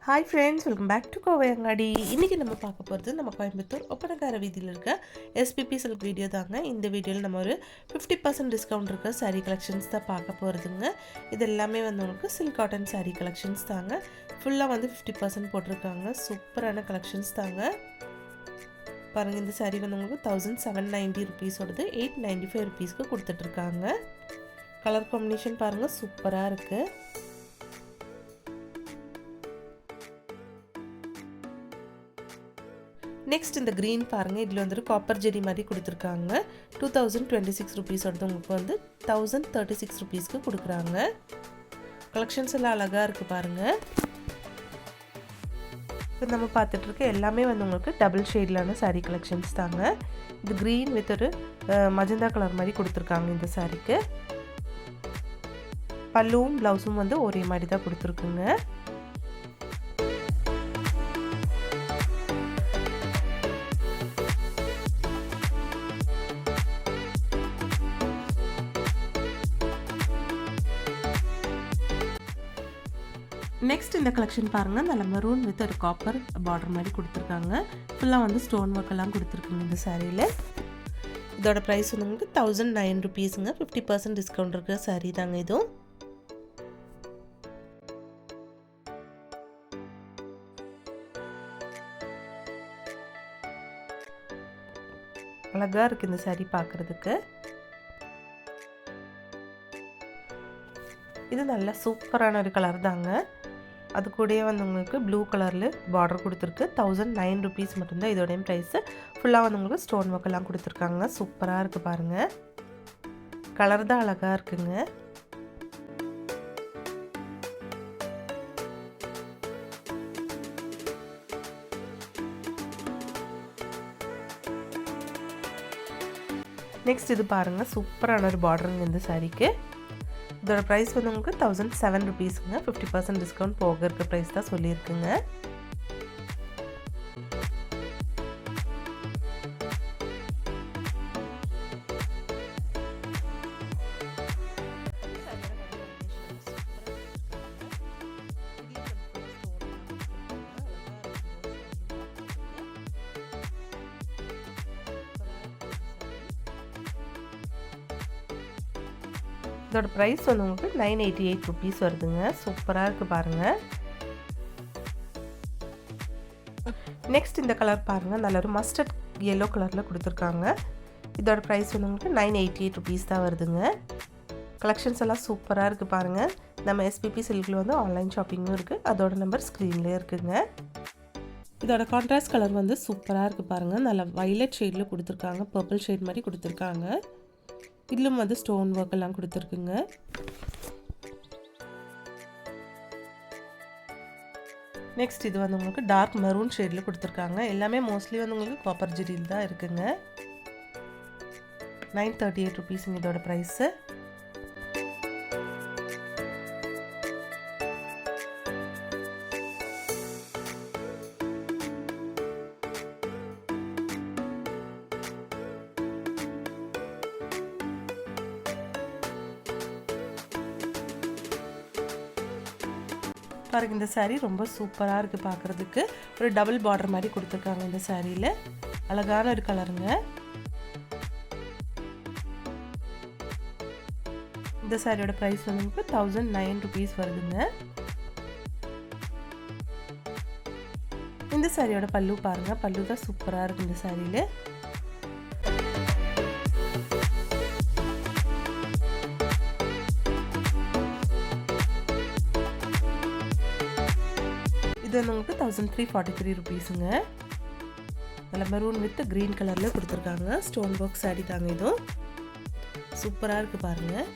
Hi friends, welcome back to Kovai Angadi. இன்றைக்கி நம்ம பார்க்க போகிறது நம்ம கோயம்புத்தூர் ஒப்பனக்கார வீதியில் இருக்க எஸ்பிபி சில்க் வீடியோ தாங்க. இந்த வீடியோவில் நம்ம ஒரு 50% டிஸ்கவுண்ட் இருக்க சாரீ கலெக்ஷன்ஸ் தான் பார்க்க போகிறதுங்க. இது எல்லாமே வந்து உங்களுக்கு சில்க் காட்டன் சாரீ கலெக்ஷன்ஸ் தாங்க. ஃபுல்லாக வந்து 50% போட்டிருக்காங்க. சூப்பரான கலெக்ஷன்ஸ் தாங்க. பாருங்கள், இந்த சாரீ வந்து உங்களுக்கு 1790 ருபீஸோடது 895 ருபீஸ்க்கு கொடுத்துட்ருக்காங்க. கலர் காம்பினேஷன் பாருங்கள், சூப்பராக இருக்குது. நெக்ஸ்ட் இந்த க்ரீன் பாருங்கள், இதில் வந்துட்டு காப்பர் ஜெரி மாதிரி கொடுத்துருக்காங்க. 2026 ருபீஸோடது உங்களுக்கு வந்து 1036 ருபீஸ்க்கு கொடுக்குறாங்க. கலெக்ஷன்ஸ் எல்லாம் அழகாக இருக்குது பாருங்கள். இப்போ நம்ம பார்த்துட்ருக்க எல்லாமே வந்து உங்களுக்கு டபுள் ஷேட்லான சாரீ கலெக்ஷன்ஸ் தாங்க. இது க்ரீன் வித் ஒரு மஜந்தா கலர் மாதிரி கொடுத்துருக்காங்க. இந்த சாரீக்கு பல்லுவும் ப்ளவுஸும் வந்து ஒரே மாதிரி தான் கொடுத்துருக்குங்க. நெக்ஸ்ட் இந்த கலெக்ஷன் பாருங்கள், நல்ல மெரூன் வித் ஒரு காப்பர் பார்டர் மாதிரி கொடுத்துருக்காங்க. ஃபுல்லாக வந்து ஸ்டோன் ஒர்க் எல்லாம் கொடுத்துருக்குங்க இந்த சாரியில். இதோட ப்ரைஸ் வந்து உங்களுக்கு 1009 ருபீஸுங்க. 50% டிஸ்கவுண்ட் இருக்கிற சாரீ தாங்க இதுவும். அழகாக இருக்குது இந்த சாரீ பார்க்குறதுக்கு. இது நல்ல சூப்பரான ஒரு கலர் தாங்க. அது கூடயே வந்து உங்களுக்கு ப்ளூ கலரில் பார்டர் கொடுத்துருக்கு. 1009 ருபீஸ் மட்டும்தான் இதோடைய ப்ரைஸு. ஃபுல்லாக வந்து உங்களுக்கு ஸ்டோன் ஒர்க் எல்லாம் கொடுத்துருக்காங்க. சூப்பராக இருக்குது பாருங்கள். கலர் தான் அழகாக இருக்குங்க. நெக்ஸ்ட் இது பாருங்கள், சூப்பரான ஒரு பார்டருங்க இந்த சாரீக்கு. இதோட ப்ரைஸ் வந்து உங்களுக்கு 1007 ருபீஸுங்க. 50% டிஸ்கவுண்ட் போக இருக்க ப்ரைஸ் தான் சொல்லியிருக்குங்க. இதோட ப்ரைஸ் வந்து உங்களுக்கு 988 ருபீஸ் வருதுங்க. சூப்பராக இருக்குது பாருங்கள். நெக்ஸ்ட் இந்த கலர் பாருங்கள், நல்ல ஒரு மஸ்டர்ட் எல்லோ கலரில் கொடுத்துருக்காங்க. இதோட ப்ரைஸ் வந்து உங்களுக்கு 988 ருபீஸ் தான் வருதுங்க. கலெக்ஷன்ஸ் எல்லாம் சூப்பராக இருக்குது பாருங்கள். நம்ம எஸ்பிபி சில்கில் வந்து ஆன்லைன் ஷாப்பிங்கும் இருக்குது. அதோட நம்பர் ஸ்க்ரீன்லேயே இருக்குதுங்க. இதோட கான்ட்ராஸ்ட் கலர் வந்து சூப்பராக இருக்குது பாருங்கள். நல்ல வைலட் ஷேடில் கொடுத்துருக்காங்க. பர்பிள் ஷேட் மாதிரி கொடுத்துருக்காங்க. இதிலும் வந்து ஸ்டோன் ஒர்க் எல்லாம் கொடுத்துருக்குங்க. நெக்ஸ்ட் இது வந்து உங்களுக்கு டார்க் மெரூன் ஷேடில் கொடுத்துருக்காங்க. எல்லாமே மோஸ்ட்லி வந்து உங்களுக்கு காப்பர் ஜெரியில் தான் இருக்குங்க. 938 ருபீஸுங்க இதோட ப்ரைஸு. பாருங்க, இந்த சாரீ ரொம்ப சூப்பராக இருக்குது பார்க்குறதுக்கு. ஒரு டபுள் பார்டர் மாதிரி கொடுத்துருக்காங்க இந்த சாரியில். அழகான ஒரு கலருங்க. இந்த சாரியோட ப்ரைஸ் வந்து உங்களுக்கு 1009 ருபீஸ் வருதுங்க. இந்த சாரியோட பல்லு பாருங்கள், பல்லு தான் சூப்பராக இருக்குது இந்த சாரியில். இது வந்து உங்களுக்கு 1343 ருபீஸுங்க. நல்ல மெரூன் வித் க்ரீன் கலரில் கொடுத்துருக்காங்க. ஸ்டோன் ஒர்க் சாரீ தாங்க இதுவும். சூப்பராக இருக்குது பாருங்கள்.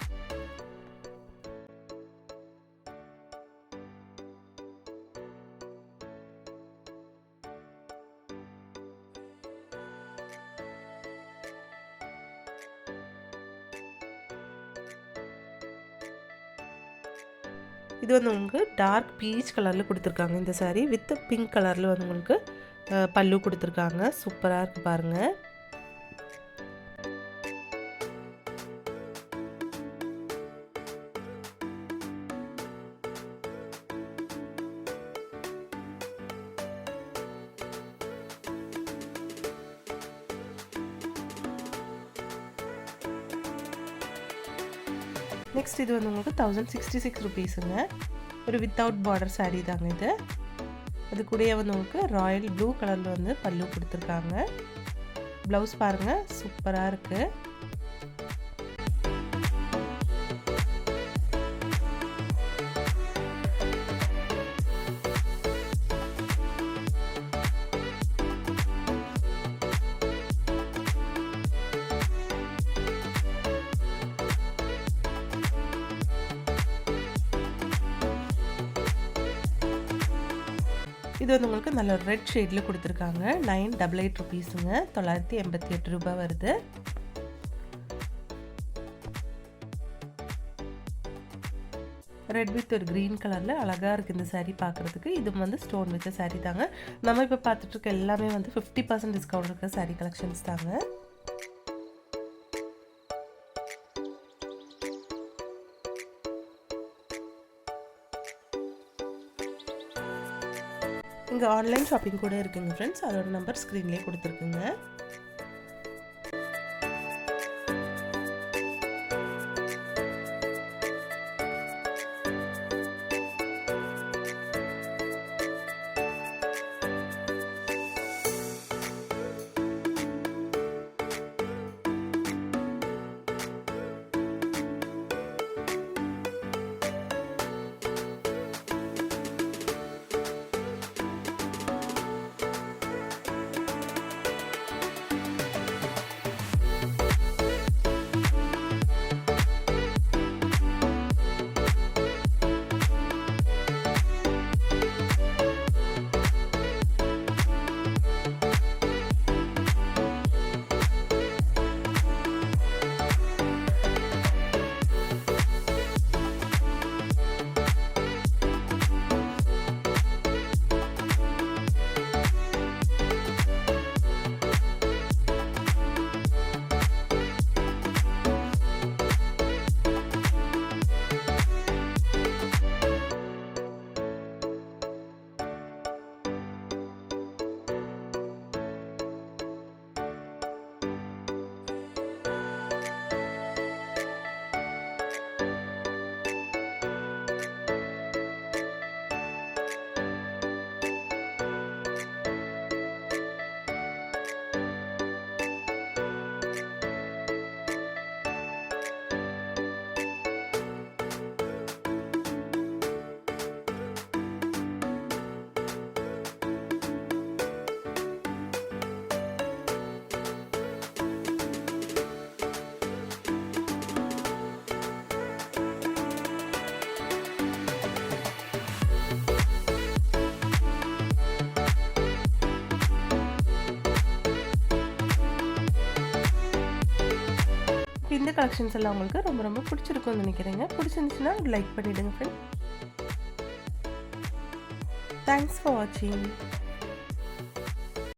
இது வந்து உங்களுக்கு டார்க் பீச் கலரில் கொடுத்துருக்காங்க இந்த சாரீ. வித் பிங்க் கலரில் வந்து உங்களுக்கு பல்லு கொடுத்துருக்காங்க. சூப்பராக இருக்குது பாருங்கள். நெக்ஸ்ட் இது வந்து உங்களுக்கு 1066 ருபீஸுங்க. ஒரு வித்தவுட் பார்டர் saree தாங்க இது. அது கூடயே வந்து உங்களுக்கு ராயல் ப்ளூ கலரில் வந்து பல்லு கொடுத்துருக்காங்க. ப்ளவுஸ் பாருங்கள், சூப்பராக இருக்குது. இது வந்து உங்களுக்கு நல்ல ரெட் ஷேடில் கொடுத்துருக்காங்க. 988 ருபீஸுங்க. 988 ரூபாய் வருது. ரெட் வித் ஒரு க்ரீன் கலரில் அழகாக இருக்குது இந்த saree பார்க்குறதுக்கு. இது வந்து ஸ்டோன் வச்ச saree தாங்க. நம்ம இப்போ பார்த்துட்ருக்க எல்லாமே வந்து 50% டிஸ்கவுண்ட் இருக்க saree கலெக்ஷன்ஸ் தாங்க. இங்கே ஆன்லைன் ஷாப்பிங் கூட இருக்குங்க ஃப்ரெண்ட்ஸ். அதோட நம்பர் ஸ்க்ரீன்லேயே கொடுத்துருக்குங்க. இந்த கலெக்ஷன்ஸ் எல்லாம் உங்களுக்கு ரொம்ப ரொம்ப பிடிச்சிருக்கும்னு நினைக்கிறேங்க. பிடிச்சிருந்துச்சுன்னா லைக் பண்ணிவிடுங்க ஃப்ரெண்ட். தேங்க்ஸ் ஃபார் வாட்சிங்.